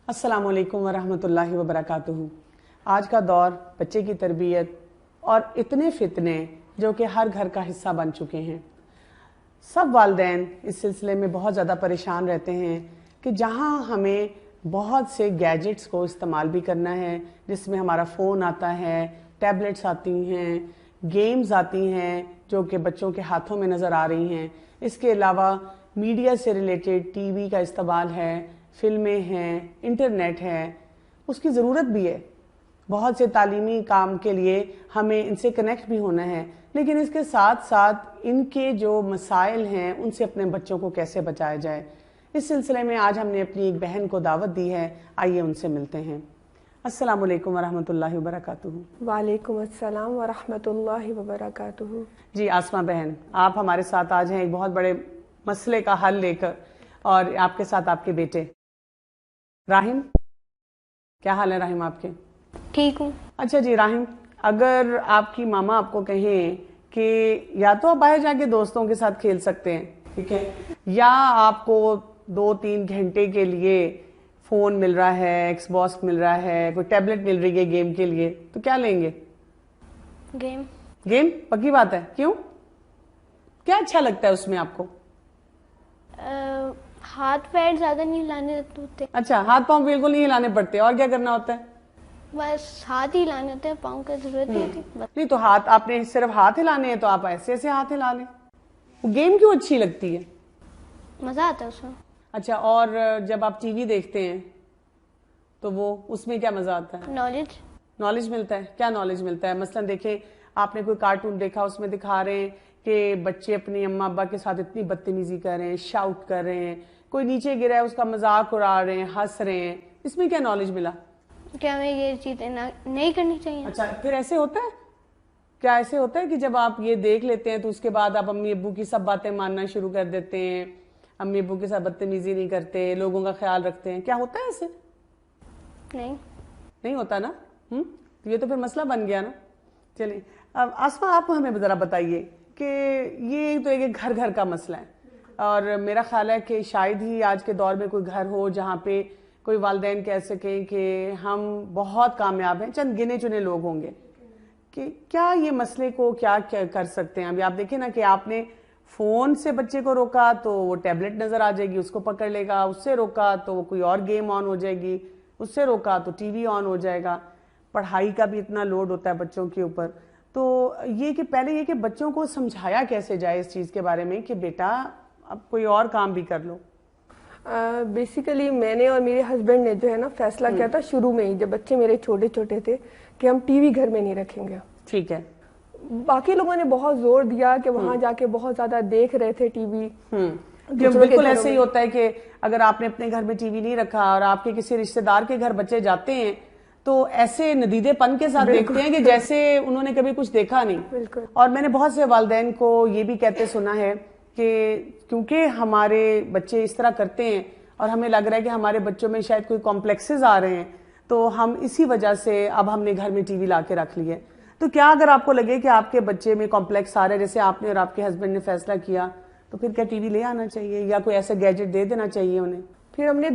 السلام علیکم ورحمۃ اللہ وبرکاتہ۔ آج کا دور بچے کی تربیت اور اتنے فتنے جو کہ ہر گھر کا حصہ بن چکے ہیں۔ سب والدین اس سلسلے میں بہت زیادہ پریشان رہتے ہیں کہ جہاں ہمیں بہت سے گیجٹس کو استعمال بھی کرنا ہے، جس میں ہمارا فون آتا ہے، ٹیبلٹس آتی ہیں، گیمز آتی ہیں جو کہ بچوں کے ہاتھوں میں نظر آ رہی ہیں۔ اس کے علاوہ میڈیا سے ریلیٹڈ ٹی وی کا استعمال ہے، فلمیں ہیں، انٹرنیٹ ہے، اس کی ضرورت بھی ہے۔ بہت سے تعلیمی کام کے لیے ہمیں ان سے کنیکٹ بھی ہونا ہے، لیکن اس کے ساتھ ساتھ ان کے جو مسائل ہیں ان سے اپنے بچوں کو کیسے بچایا جائے، اس سلسلے میں آج ہم نے اپنی ایک بہن کو دعوت دی ہے۔ آئیے ان سے ملتے ہیں۔ السلام علیکم ورحمۃ اللہ وبرکاتہ۔ وعلیکم السلام ورحمۃ اللہ وبرکاتہ۔ جی آسمہ بہن، آپ ہمارے ساتھ آج ہیں ایک بہت بڑے مسئلے کا حل لے کر، اور آپ کے ساتھ آپ کے بیٹے راہم۔ کیا حال ہے راہم آپ کے؟ ٹھیک ہوں۔ اچھا جی راہم، اگر آپ کی ماما آپ کو کہیں کہ یا تو آپ باہر جا کے دوستوں کے ساتھ کھیل سکتے ہیں، ٹھیک ہے، یا آپ کو 2-3 گھنٹے کے لیے فون مل رہا ہے، ایکس باکس مل رہا ہے، کوئی ٹیبلٹ مل رہی ہے گیم کے لیے، تو کیا لیں گے؟ گیم۔ گیم؟ پکی بات ہے؟ کیوں؟ کیا اچھا لگتا ہے اس میں آپ کو؟ ہاتھ پیر زیادہ نہیں ہلانے ہوتے۔ اچھا، ہاتھ پاؤں بالکل نہیں ہلانے پڑتے، اور کیا کرنا ہوتا ہے؟ بس ہاتھ ہی ہلانے ہوتے ہیں، پاؤں کی ضرورت نہیں ہوتی۔ نہیں تو ہاتھ آپ نے صرف ہاتھ ہلانے ہیں تو آپ ایسے ایسے ہاتھ ہلا لیں۔ وہ گیم کیوں اچھی لگتی ہے؟ مزہ آتا ہے اس میں۔ اچھا، اور جب آپ ٹی وی دیکھتے ہیں تو وہ اس میں کیا مزہ آتا ہے؟ نالج ملتا ہے۔ کیا نالج ملتا ہے؟ مثلا دیکھیں، آپ نے کوئی کارٹون دیکھا، اس میں دکھا رہے ہیں کہ بچے اپنی اماں ابا کے ساتھ اتنی بدتمیزی کر رہے ہیں، شاؤٹ کر رہے ہیں، کوئی نیچے گرا ہے اس کا مذاق اڑا رہے ہیں، ہنس رہے ہیں، اس میں کیا نالج ملا؟ کیا ہمیں یہ چیزیں نہیں کرنی چاہیے؟ اچھا، پھر ایسے ہوتا ہے؟ کیا ایسے ہوتا ہے کہ جب آپ یہ دیکھ لیتے ہیں تو اس کے بعد آپ امی ابو کی سب باتیں ماننا شروع کر دیتے ہیں، امی ابو کے ساتھ بدتمیزی نہیں کرتے، لوگوں کا خیال رکھتے ہیں؟ کیا ہوتا ہے ایسے؟ نہیں ہوتا نا؟ یہ تو پھر مسئلہ بن گیا نا۔ چلیے اب آسمہ، آپ ہمیں ذرا بتائیے کہ یہ تو ایک گھر گھر کا مسئلہ ہے، اور میرا خیال ہے کہ شاید ہی آج کے دور میں کوئی گھر ہو جہاں پہ کوئی والدین کہہ سکیں کہ ہم بہت کامیاب ہیں، چند گنے چنے لوگ ہوں گے، کہ کیا یہ مسئلے کو کیا کر سکتے ہیں۔ ابھی آپ دیکھیں نا کہ آپ نے فون سے بچے کو روکا تو وہ ٹیبلٹ نظر آ جائے گی، اس کو پکڑ لے گا، اس سے روکا تو وہ کوئی اور گیم آن ہو جائے گی، اس سے روکا تو ٹی وی آن ہو جائے گا۔ پڑھائی کا بھی اتنا لوڈ ہوتا ہے بچوں کے اوپر، تو یہ کہ پہلے یہ کہ بچوں کو سمجھایا کیسے جائے اس چیز کے بارے میں کہ بیٹا اب کوئی اور کام بھی کر لو۔ بیسیکلی میں نے اور میرے ہسبینڈ نے جو ہے نا فیصلہ کیا تھا شروع میں ہی، جب بچے میرے چھوٹے چھوٹے تھے، کہ ہم ٹی وی گھر میں نہیں رکھیں گے۔ ٹھیک ہے۔ باقی لوگوں نے بہت زور دیا کہ وہاں جا کے بہت زیادہ دیکھ رہے تھے ٹی وی۔ بالکل ایسے ہی ہوتا ہے کہ اگر آپ نے اپنے گھر میں ٹی وی نہیں رکھا اور آپ کے کسی رشتہ دار کے گھر بچے جاتے ہیں تو ایسے ندیدے پن کے ساتھ دیکھتے ہیں کہ جیسے انہوں نے کبھی کچھ دیکھا نہیں۔ اور میں نے بہت سے والدین کو یہ بھی کہتے سنا ہے کہ کیونکہ ہمارے بچے اس طرح کرتے ہیں اور ہمیں لگ رہا ہے کہ ہمارے بچوں میں شاید کوئی کمپلیکسز آ رہے ہیں، تو ہم اسی وجہ سے اب ہم نے گھر میں ٹی وی لا کے رکھ لی ہے۔ تو کیا اگر آپ کو لگے کہ آپ کے بچے میں کمپلیکس آ رہا ہے، جیسے آپ نے اور آپ کے ہسبینڈ نے فیصلہ کیا، تو پھر کیا ٹی وی لے آنا چاہیے یا کوئی ایسا گیجٹ دے دینا چاہیے انہیں؟ پھر ہم نے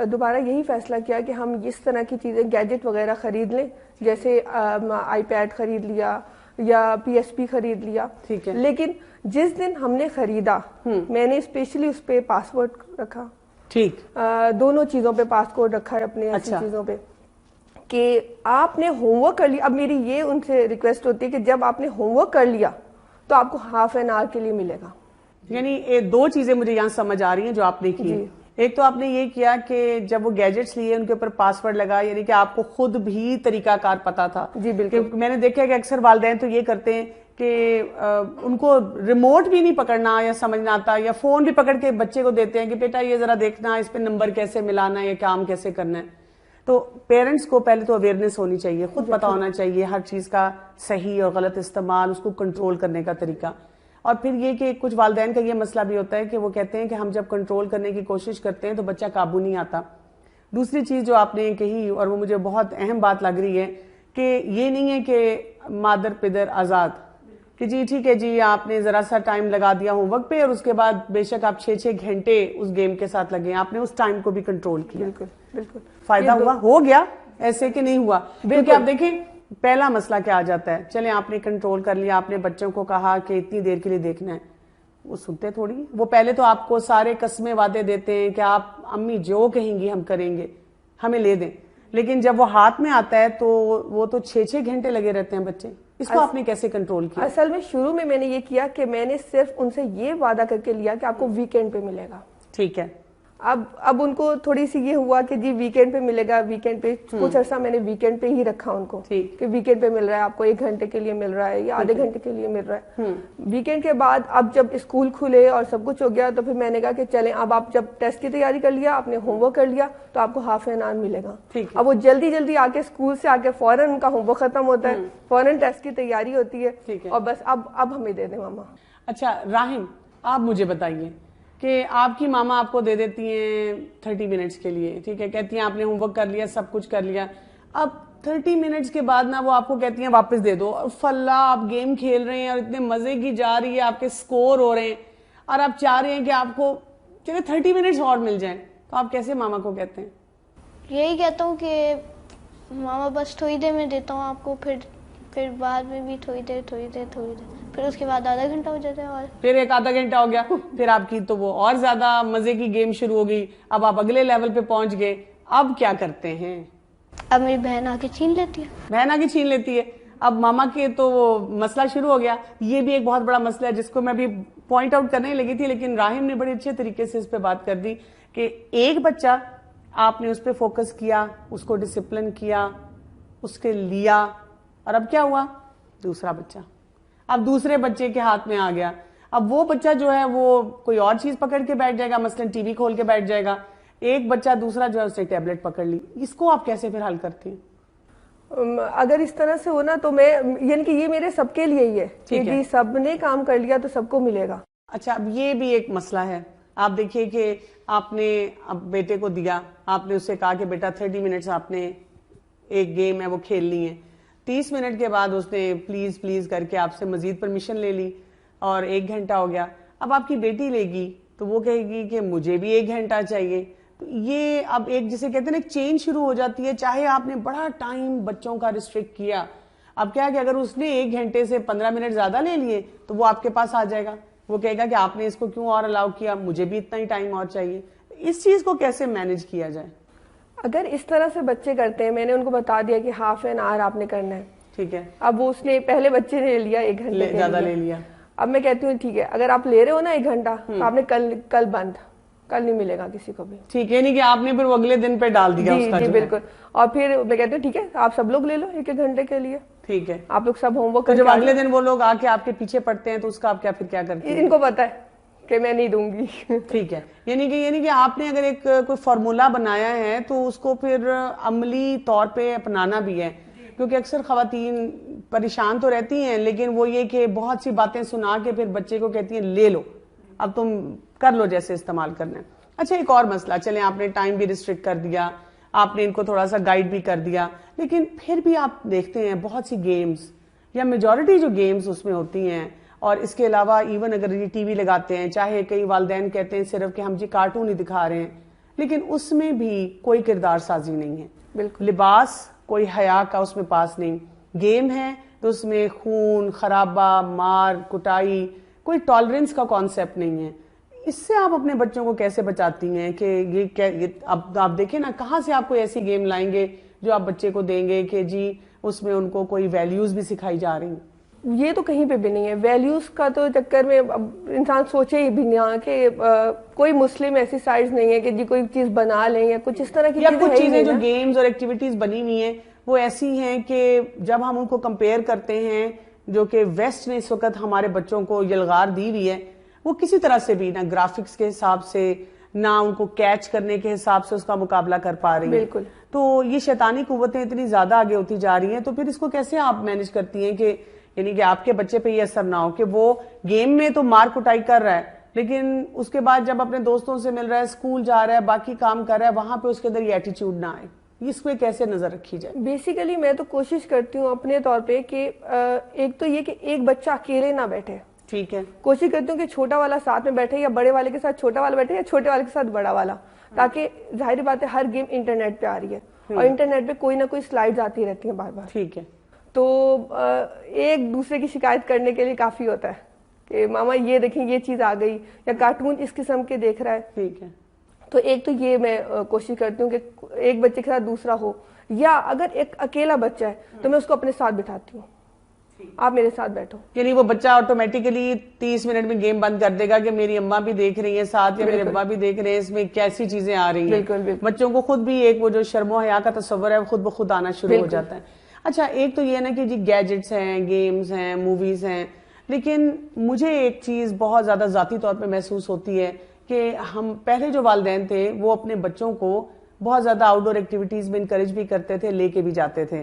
دوبارہ یہی فیصلہ کیا کہ ہم اس طرح کی چیزیں گیجٹ وغیرہ خرید لیں، جیسے آئی پیڈ خرید لیا یا پی ایس پی خرید لیا۔ ٹھیک ہے۔ لیکن جس دن ہم نے خریدا میں نے اسپیشلی اس پہ پاسورڈ رکھا۔ ٹھیک۔ دونوں چیزوں پہ پاسورڈ رکھا ہے اپنے، ایسی چیزوں پہ کہ آپ نے ہوم ورک کر لیا۔ اب میری یہ ان سے ریکویسٹ ہوتی ہے کہ جب آپ نے ہوم ورک کر لیا تو آپ کو ½ این آور کے لیے ملے گا۔ یعنی 2 چیزیں مجھے یہاں سمجھ آ رہی ہیں جو آپ نے کی۔ ایک تو آپ نے یہ کیا کہ جب وہ گیجٹس لیے ان کے اوپر پاسورڈ لگا، یعنی کہ آپ کو خود بھی طریقہ کار پتا تھا۔ جی بالکل۔ میں نے دیکھا کہ اکثر والدین تو یہ کرتے ہیں کہ ان کو ریموٹ بھی نہیں پکڑنا یا سمجھنا آتا، یا فون بھی پکڑ کے بچے کو دیتے ہیں کہ بیٹا یہ ذرا دیکھنا، اس پہ نمبر کیسے ملانا ہے یا کام کیسے کرنا ہے۔ تو پیرنٹس کو پہلے تو اویئرنیس ہونی چاہیے، خود پتا ہونا چاہیے ہر چیز کا صحیح اور غلط استعمال، اس کو کنٹرول کرنے کا طریقہ۔ اور پھر یہ کہ کچھ والدین کا یہ مسئلہ بھی ہوتا ہے کہ وہ کہتے ہیں کہ ہم جب کنٹرول کرنے کی کوشش کرتے ہیں تو بچہ قابو نہیں آتا۔ دوسری چیز جو آپ نے کہی اور وہ مجھے بہت اہم بات لگ رہی ہے کہ یہ نہیں ہے کہ مادر پدر آزاد، کہ جی ٹھیک ہے جی آپ نے ذرا سا ٹائم لگا دیا ہوم ورک پہ اور اس کے بعد بے شک آپ 6 گھنٹے اس گیم کے ساتھ لگے آپ نے اس ٹائم کو بھی کنٹرول کیا. بالکل بالکل فائدہ ہوا, ہو گیا ایسے کہ نہیں ہوا. کیونکہ آپ دیکھیں پہلا مسئلہ کیا آ جاتا ہے, چلیں آپ نے کنٹرول کر لیا, آپ نے بچوں کو کہا کہ اتنی دیر کے لیے دیکھنا ہے, وہ سنتے تھوڑی. وہ پہلے تو آپ کو سارے قسمیں وعدے دیتے ہیں کہ آپ امی جو کہیں گی ہم کریں گے, ہمیں لے دیں, لیکن جب وہ ہاتھ میں آتا ہے تو وہ تو 6 گھنٹے لگے رہتے ہیں بچے. اس کو آپ نے کیسے کنٹرول کیا؟ اصل میں شروع میں نے یہ کیا کہ میں نے صرف ان سے یہ وعدہ کر کے لیا کہ آپ کو ویکینڈ پہ ملے گا. ٹھیک ہے. اب ان کو تھوڑی سی یہ ہوا کہ جی ویکینڈ پہ ملے گا, ویکینڈ پہ کچھ عرصہ میں نے ویکینڈ پہ ہی رکھا ان کو کہ ویکینڈ پہ مل رہا ہے آپ کو, 1 گھنٹے کے لیے مل رہا ہے یا آدھے گھنٹے کے لیے مل رہا ہے. ویکینڈ کے بعد اب جب اسکول کھلے اور سب کچھ ہو گیا تو پھر میں نے کہا کہ چلیں اب آپ جب ٹیسٹ کی تیاری کر لیا, آپ نے ہوم ورک کر لیا, تو آپ کو ہاف این آور ملے گا. اب وہ جلدی جلدی آ کے اسکول سے آ کے فوراً ان کا ہوم ورک ختم ہوتا ہے, فوراً ٹیسٹ کی تیاری ہوتی ہے اور بس اب ہمیں دے دیں ماما. اچھا راحم, آپ مجھے بتائیے کہ آپ کی ماما آپ کو دے دیتی ہیں 30 منٹس کے لیے, ٹھیک ہے, کہتی ہیں آپ نے ہوم ورک کر لیا, سب کچھ کر لیا, اب 30 منٹس کے بعد نا وہ آپ کو کہتی ہیں واپس دے دو, اور فلا آپ گیم کھیل رہے ہیں اور اتنے مزے کی جا رہی ہے, آپ کے سکور ہو رہے ہیں اور آپ چاہ رہے ہیں کہ آپ کو چلے 30 منٹس اور مل جائیں, تو آپ کیسے ماما کو کہتے ہیں؟ یہی کہتا ہوں کہ ماما بس تھوڑی دیر میں دیتا ہوں آپ کو, پھر بعد میں بھی تھوڑی دیر, پھر اس کے بعد آدھا گھنٹہ ہو جاتا ہے, اور پھر 1 آدھا گھنٹہ ہو گیا, پھر آپ کی تو وہ اور زیادہ مزے کی گیم شروع ہو گئی, اب آپ اگلے لیول پہ پہنچ گئے, اب کیا کرتے ہیں؟ اب میری بہن آ کے چھین لیتی ہے. بہن آ کے چھین لیتی ہے. اب ماما کے تو وہ مسئلہ شروع ہو گیا. یہ بھی ایک بہت بڑا مسئلہ ہے جس کو میں بھی پوائنٹ آؤٹ کرنے لگی تھی, لیکن راحم نے بڑے اچھے طریقے سے اس پہ بات کر دی کہ ایک بچہ آپ نے اس پہ فوکس کیا, اس کو ڈسپلن کیا, اس کے لیا, اور اب کیا ہوا؟ دوسرا بچہ اب دوسرے بچے کے ہاتھ میں آ گیا. اب وہ بچہ جو ہے وہ کوئی اور چیز پکڑ کے بیٹھ جائے گا, مثلا ٹی وی کھول کے بیٹھ جائے گا. ایک بچہ دوسرا جو ہے اس نے ٹیبلٹ پکڑ لی. اس کو آپ کیسے پھر حل کرتی ہیں؟ اگر اس طرح سے ہونا تو میں یعنی کہ یہ میرے سب کے لیے ہی ہے کہ جی سب نے کام کر لیا تو سب کو ملے گا. اچھا, اب یہ بھی ایک مسئلہ ہے. آپ دیکھیے کہ آپ نے اب بیٹے کو دیا, آپ نے اس سے کہا کہ بیٹا 30 منٹس آپ نے ایک گیم ہے وہ کھیلنی ہے. 30 منٹ کے بعد اس نے پلیز کر کے آپ سے مزید پرمیشن لے لی اور 1 گھنٹہ ہو گیا. اب آپ کی بیٹی لے گی تو وہ کہے گی کہ مجھے بھی 1 گھنٹہ چاہیے. تو یہ اب ایک جسے کہتے ہیں نا ایک چین شروع ہو جاتی ہے. چاہے آپ نے بڑا ٹائم بچوں کا ریسٹرکٹ کیا, اب کیا کہ اگر اس نے 1 گھنٹے سے 15 منٹ زیادہ لے لیے تو وہ آپ کے پاس آ جائے گا, وہ کہے گا کہ آپ نے اس کو کیوں اور الاؤ کیا, مجھے بھی اتنا ہی ٹائم اور چاہیے. اس چیز کو کیسے مینج کیا جائے؟ اگر اس طرح سے بچے کرتے ہیں, میں نے ان کو بتا دیا کہ ہاف این آور آپ نے کرنا ہے, ٹھیک ہے. اب وہ اس نے پہلے بچے نے لیا 1 گھنٹے زیادہ لے لیا. اب میں کہتی ہوں ٹھیک ہے اگر آپ لے رہے ہو نا 1 گھنٹہ تو آپ نے کل بند, کل نہیں ملے گا کسی کو بھی. ٹھیک ہے, نہیں کہ آپ نے پھر وہ اگلے دن پہ ڈال دیا اس کا. جی بالکل. اور پھر میں کہتی ہوں ٹھیک ہے آپ سب لوگ لے لو 1 گھنٹے کے لیے, ٹھیک ہے, آپ لوگ سب ہوم ورک. جب اگلے دن وہ لوگ آ کے آپ کے پیچھے پڑتے ہیں تو اس کا آپ پھر کیا کرتے ہیں؟ ان کو پتا ہے کہ میں نہیں دوں گی. ٹھیک ہے, یعنی کہ آپ نے اگر ایک کوئی فارمولا بنایا ہے تو اس کو پھر عملی طور پہ اپنانا بھی ہے, کیونکہ اکثر خواتین پریشان تو رہتی ہیں لیکن وہ یہ کہ بہت سی باتیں سنا کے پھر بچے کو کہتی ہیں لے لو, اب تم کر لو جیسے استعمال کرنا ہے. اچھا, ایک اور مسئلہ, چلیں آپ نے ٹائم بھی ریسٹرکٹ کر دیا, آپ نے ان کو تھوڑا سا گائیڈ بھی کر دیا, لیکن پھر بھی آپ دیکھتے ہیں بہت سی گیمز یا میجورٹی جو گیمز اس میں ہوتی ہیں, اور اس کے علاوہ ایون اگر یہ ٹی وی لگاتے ہیں, چاہے کئی والدین کہتے ہیں صرف کہ ہم جی کارٹون ہی دکھا رہے ہیں, لیکن اس میں بھی کوئی کردار سازی نہیں ہے. بالکل. لباس کوئی حیا کا اس میں پاس نہیں. گیم ہے تو اس میں خون خرابہ, مار کٹائی, کوئی ٹالرنس کا کانسیپٹ نہیں ہے. اس سے آپ اپنے بچوں کو کیسے بچاتی ہیں کہ یہ اب آپ دیکھیں نا کہاں سے آپ کوئی ایسی گیم لائیں گے جو آپ بچے کو دیں گے کہ جی اس میں ان کو کوئی ویلیوز بھی سکھائی جا رہی ہیں؟ یہ تو کہیں پہ بھی نہیں ہے. ویلیوز کا تو چکر میں انسان سوچے ہی بھی نہیں کہ کوئی مسلم ایسی سائٹس نہیں ہے کہ جی کوئی چیز بنا لیں یا کچھ اس طرح کی یا کچھ چیزیں جو گیمز اور ایکٹیویٹیز بنی ہوئی ہیں وہ ایسی ہیں کہ جب ہم ان کو کمپیئر کرتے ہیں, جو کہ ویسٹ نے اس وقت ہمارے بچوں کو یلغار دی ہوئی ہے, وہ کسی طرح سے بھی نہ گرافکس کے حساب سے نہ ان کو کیچ کرنے کے حساب سے اس کا مقابلہ کر پا رہی ہیں. بالکل. تو یہ شیطانی قوتیں اتنی زیادہ آگے ہوتی جا رہی ہیں, تو پھر اس کو کیسے آپ مینج کرتی ہیں کہ یعنی کہ آپ کے بچے پہ یہ اثر نہ ہو کہ وہ گیم میں تو مار کٹائی کر رہا ہے لیکن اس کے بعد جب اپنے دوستوں سے مل رہا ہے, اسکول جا رہا ہے, باقی کام کر رہا ہے, وہاں پہ اس کے اندر یہ ایٹیچیوڈ نہ آئے؟ اس پہ کیسے نظر رکھی جائے؟ بیسیکلی میں تو کوشش کرتی ہوں اپنے طور پہ کہ ایک تو یہ کہ ایک بچہ اکیلے نہ بیٹھے. ٹھیک ہے. کوشش کرتی ہوں کہ چھوٹا والا ساتھ میں بیٹھے, یا بڑے والے کے ساتھ چھوٹا والا بیٹھے, یا چھوٹے والے کے ساتھ بڑا والا, تاکہ ظاہر بات ہے ہر گیم انٹرنیٹ پہ آ رہی ہے اور انٹرنیٹ پہ کوئی نہ کوئی سلائیڈز آتی رہتی ہیں بار بار. ٹھیک ہے. تو ایک دوسرے کی شکایت کرنے کے لیے کافی ہوتا ہے کہ ماما یہ دیکھیں یہ چیز آ گئی, یا کارٹون اس قسم کے دیکھ رہا ہے. ٹھیک ہے. تو ایک تو یہ میں کوشش کرتی ہوں کہ ایک بچے کے ساتھ دوسرا ہو, یا اگر ایک اکیلا بچہ ہے تو میں اس کو اپنے ساتھ بٹھاتی ہوں, آپ میرے ساتھ بیٹھو. یعنی وہ بچہ آٹومیٹیکلی 30 منٹ میں گیم بند کر دے گا کہ میری اماں بھی دیکھ رہی ہیں ساتھ, یا میرے ابا بھی دیکھ رہے ہیں, اس میں کیسی چیزیں آ رہی ہیں. بالکل. بچوں کو خود بھی ایک وہ جو شرم و حیا کا تصور ہے خود بخود آنا شروع ہو جاتا ہے. اچھا, ایک تو یہ نا کہ جی گیجٹس ہیں, گیمز ہیں, موویز ہیں, لیکن مجھے ایک چیز بہت زیادہ ذاتی طور پہ محسوس ہوتی ہے کہ ہم پہلے جو والدین تھے وہ اپنے بچوں کو بہت زیادہ آؤٹ ڈور ایکٹیویٹیز میں انکریج بھی کرتے تھے, لے کے بھی جاتے تھے.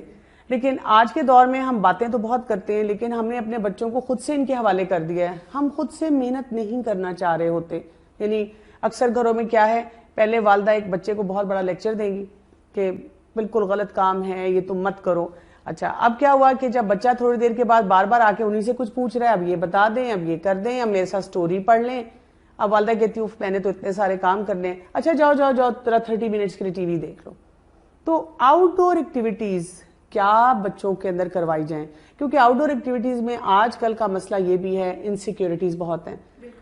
لیکن آج کے دور میں ہم باتیں تو بہت کرتے ہیں, لیکن ہم نے اپنے بچوں کو خود سے ان کے حوالے کر دیا ہے. ہم خود سے محنت نہیں کرنا چاہ رہے ہوتے. یعنی اکثر گھروں میں کیا ہے, پہلے والدہ ایک بچے کو بہت بڑا لیکچر دیں گی کہ بالکل غلط کام ہے یہ تم مت کرو. اچھا, اب کیا ہوا کہ جب بچہ تھوڑی دیر کے بعد بار بار آ کے انہیں سے کچھ پوچھ رہا ہے, اب یہ بتا دیں, اب یہ کر دیں, اب میرے ساتھ سٹوری پڑھ لیں. اب والدہ کہتی ہوں میں نے تو اتنے سارے کام کرنے ہیں. اچھا جاؤ جاؤ جاؤ 30 منٹس کے لیے ٹی وی دیکھ لو. تو آؤٹ ڈور ایکٹیویٹیز کیا بچوں کے اندر کروائی جائیں, کیونکہ آؤٹ ڈور ایکٹیویٹیز میں آج کل کا مسئلہ یہ بھی ہے, انسیکیورٹیز بہت ہیں.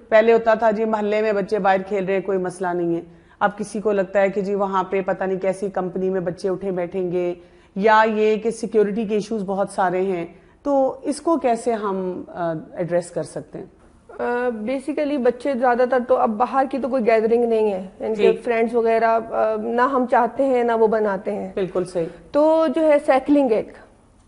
پہلے ہوتا تھا جی محلے میں بچے باہر کھیل رہے ہیں کوئی مسئلہ نہیں ہے. اب کسی کو لگتا ہے کہ جی وہاں پہ پتہ نہیں کیسی کمپنی میں بچے اٹھے بیٹھیں گے, یا یہ کہ سیکیورٹی کے ایشوز بہت سارے ہیں. تو اس کو کیسے ہم ایڈریس کر سکتے ہیں؟ بیسیکلی بچے زیادہ تر تو اب باہر کی تو کوئی گیدرنگ نہیں ہے, ان کے فرینڈس وغیرہ نہ ہم چاہتے ہیں نہ وہ بناتے ہیں. بالکل صحیح. تو جو ہے سائیکلنگ ایک,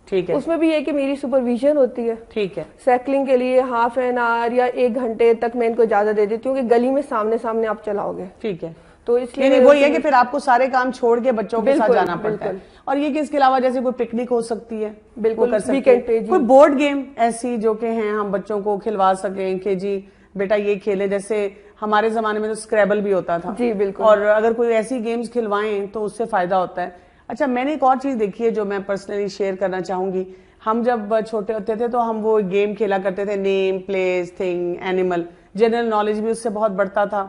ٹھیک ہے, اس میں بھی یہ کہ میری سپرویژن ہوتی ہے. ٹھیک ہے. سائیکلنگ کے لیے ہاف این آور یا 1 گھنٹے تک میں ان کو اجازت دے دیتی ہوں کہ گلی میں سامنے سامنے آپ چلاؤ گے. ٹھیک ہے. تو اس لیے وہی ہے کہ پھر آپ کو سارے کام چھوڑ کے بچوں کے ساتھ جانا پڑتا ہے. اور یہ کہ اس کے علاوہ جیسے کوئی پکنک ہو سکتی ہے, بالکل ویکینڈ پہ کوئی بورڈ گیم ایسی جو کہ ہیں ہم بچوں کو کھلوا سکیں کہ جی بیٹا یہ کھیلیں. جیسے ہمارے زمانے میں تو اسکریبل بھی ہوتا تھا. جی بالکل. اور اگر کوئی ایسی گیمز کھلوائیں تو اس سے فائدہ ہوتا ہے. اچھا, میں نے ایک اور چیز دیکھی ہے جو میں پرسنلی شیئر کرنا چاہوں گی. ہم جب چھوٹے ہوتے تھے تو ہم وہ گیم کھیلا کرتے تھے, name, place, thing, animal. General knowledge بھی اس سے بہت بڑھتا تھا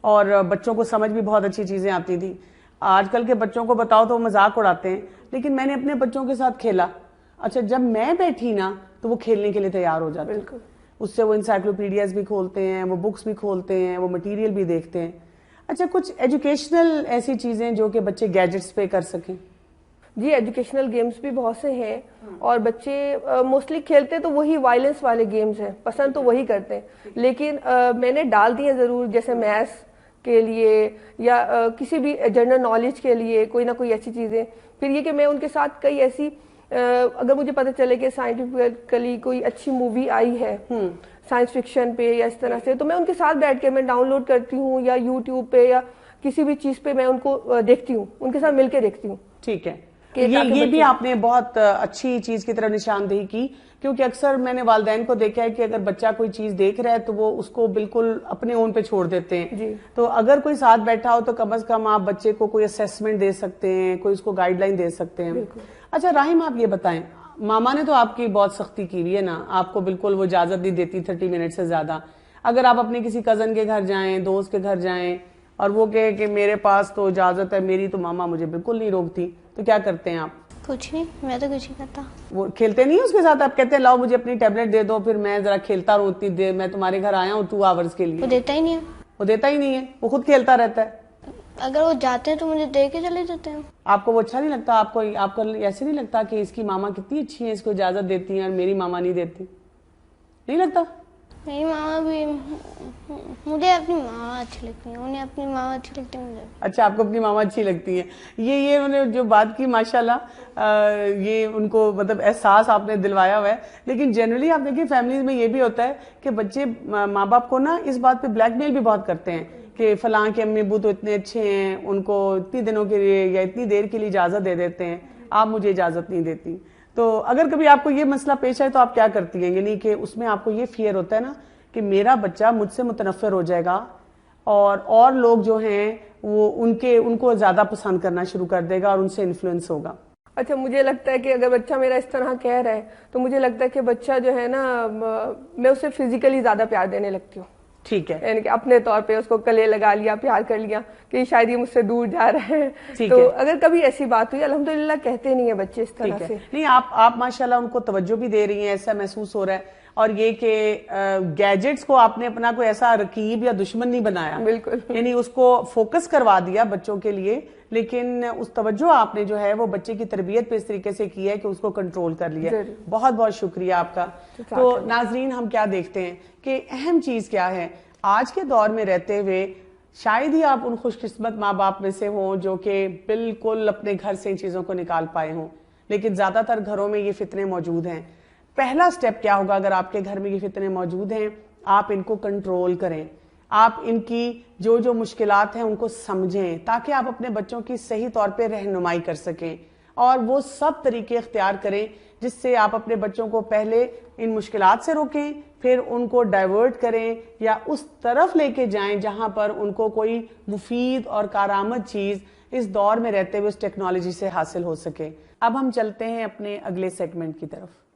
اور بچوں کو سمجھ بھی بہت اچھی چیزیں آتی تھی. آج کل کے بچوں کو بتاؤ تو وہ مذاق اڑاتے ہیں, لیکن میں نے اپنے بچوں کے ساتھ کھیلا. اچھا, جب میں بیٹھی نا تو وہ کھیلنے کے لیے تیار ہو جاتے. بالکل. اس سے وہ انسائکلوپیڈیاز بھی کھولتے ہیں, وہ بکس بھی کھولتے ہیں, وہ مٹیریل بھی دیکھتے ہیں. اچھا, کچھ ایجوکیشنل ایسی چیزیں جو کہ بچے گیجٹس پہ کر سکیں؟ جی, ایجوکیشنل گیمز بھی بہت سے ہیں, اور بچے موسٹلی کھیلتے تو وہی وائلنس والے گیمز ہیں, پسند تو وہی کرتے ہیں. لیکن میں نے ڈال دی ہیں ضرور, جیسے میتھس کے لیے یا کسی بھی جنرل نالج کے لیے کوئی نہ کوئی ایسی چیزیں. پھر یہ کہ میں ان کے ساتھ کئی ایسی, اگر مجھے پتہ چلے کہ سائنٹیفکلی کوئی اچھی مووی آئی ہے سائنس فکشن پہ یا اس طرح سے, تو میں ان کے ساتھ بیٹھ کے میں ڈاؤن لوڈ کرتی ہوں, یا یوٹیوب پہ یا کسی بھی چیز پہ میں ان کو دیکھتی ہوں, ان کے ساتھ مل کے دیکھتی ہوں. ٹھیک ہے. یہ بھی آپ نے بہت اچھی چیز کی طرف نشاندہی کی, کیونکہ اکثر میں نے والدین کو دیکھا ہے کہ اگر بچہ کوئی چیز دیکھ رہا ہے تو وہ اس کو بالکل اپنے اون پہ چھوڑ دیتے ہیں. جی. تو اگر کوئی ساتھ بیٹھا ہو تو کم از کم آپ بچے کو کوئی اسیسمنٹ دے سکتے ہیں, کوئی اس کو گائیڈ لائن دے سکتے ہیں. اچھا راحم, آپ یہ بتائیں, ماما نے تو آپ کی بہت سختی کی ہوئی ہے نا, آپ کو بالکل وہ اجازت نہیں دیتی 30 منٹ سے زیادہ. اگر آپ اپنے کسی کزن کے گھر جائیں, دوست کے گھر جائیں, اور وہ کہے کہ میرے پاس تو اجازت ہے, میری تو ماما مجھے بالکل نہیں روکتی, تو کیا کرتے ہیں آپ؟ کچھ نہیں, میں تو کچھ نہیں کرتا. وہ کھیلتے نہیں اس کے ساتھ؟ آپ کہتے ہیں لاؤ مجھے اپنی ٹیبلٹ دے دو, پھر میں ذرا کھیلتا رہوں اتنی دیر, میں تمہارے گھر آیا ہوں 2 آورز کے لیے. وہ دیتا ہی نہیں ہے. وہ دیتا ہی نہیں ہے, وہ خود کھیلتا رہتا ہے. اگر وہ جاتے ہیں تو مجھے دے کے چلے جاتے ہیں. آپ کو وہ اچھا نہیں لگتا؟ آپ کو ایسے نہیں لگتا کہ اس کی ماما کتنی اچھی ہے, اس کو اجازت دیتی ہیں اور میری ماما نہیں دیتی؟ نہیں لگتا؟ میری ماما بھی, مجھے اپنی ماما اچھی لگتی ہے, انہیں اپنی ماما اچھی لگتی ہے مجھے. اچھا, آپ کو اپنی ماما اچھی لگتی ہے. یہ انہوں نے جو بات کی ماشاءاللہ, یہ ان کو مطلب احساس آپ نے دلوایا ہوا ہے. لیکن جنرلی آپ دیکھیں فیملیز میں یہ بھی ہوتا ہے کہ بچے ماں باپ کو نا اس بات پہ بلیک میل بھی بہت کرتے ہیں کہ فلاں کے امی ابو تو اتنے اچھے ہیں, ان کو اتنی دنوں کے لیے یا اتنی دیر کے لیے اجازت دے دیتے ہیں, آپ مجھے اجازت نہیں دیتی. تو اگر کبھی آپ کو یہ مسئلہ پیش آئے تو آپ کیا کرتی ہیں؟ یعنی کہ اس میں آپ کو یہ فیئر ہوتا ہے نا کہ میرا بچہ مجھ سے متنفر ہو جائے گا اور لوگ جو ہیں وہ ان کو زیادہ پسند کرنا شروع کر دے گا اور ان سے انفلوئنس ہوگا. اچھا مجھے لگتا ہے کہ اگر بچہ میرا اس طرح کہہ رہا ہے تو مجھے لگتا ہے کہ بچہ جو ہے نا میں اسے فزیکلی زیادہ پیار دینے لگتی ہوں. ٹھیک ہے, یعنی کہ اپنے طور پہ اس کو گلے لگا لیا, پیار کر لیا کہ شاید یہ مجھ سے دور جا رہا ہے. تو اگر کبھی ایسی بات ہوئی, الحمدللہ کہتے نہیں ہیں بچے اس طرح سے. نہیں, آپ ماشاءاللہ ان کو توجہ بھی دے رہی ہیں, ایسا محسوس ہو رہا ہے. اور یہ کہ گیجٹس کو آپ نے اپنا کوئی ایسا رقیب یا دشمن نہیں بنایا, بالکل, یعنی اس کو فوکس کروا دیا بچوں کے لیے, لیکن اس توجہ آپ نے جو ہے وہ بچے کی تربیت پہ اس طریقے سے کی ہے کہ اس کو کنٹرول کر لیا. بہت بہت شکریہ آپ کا. تو ناظرین, ہم کیا دیکھتے ہیں کہ اہم چیز کیا ہے آج کے دور میں رہتے ہوئے. شاید ہی آپ ان خوش قسمت ماں باپ میں سے ہوں جو کہ بالکل اپنے گھر سے ان چیزوں کو نکال پائے ہوں, لیکن زیادہ تر گھروں میں یہ فتنے موجود ہیں. پہلا سٹیپ کیا ہوگا اگر آپ کے گھر میں یہ فتنے موجود ہیں؟ آپ ان کو کنٹرول کریں, آپ ان کی جو مشکلات ہیں ان کو سمجھیں تاکہ آپ اپنے بچوں کی صحیح طور پہ رہنمائی کر سکیں, اور وہ سب طریقے اختیار کریں جس سے آپ اپنے بچوں کو پہلے ان مشکلات سے روکیں, پھر ان کو ڈائیورٹ کریں یا اس طرف لے کے جائیں جہاں پر ان کو کوئی مفید اور کارآمد چیز اس دور میں رہتے ہوئے اس ٹیکنالوجی سے حاصل ہو سکے. اب ہم چلتے ہیں اپنے اگلے سیگمنٹ کی طرف.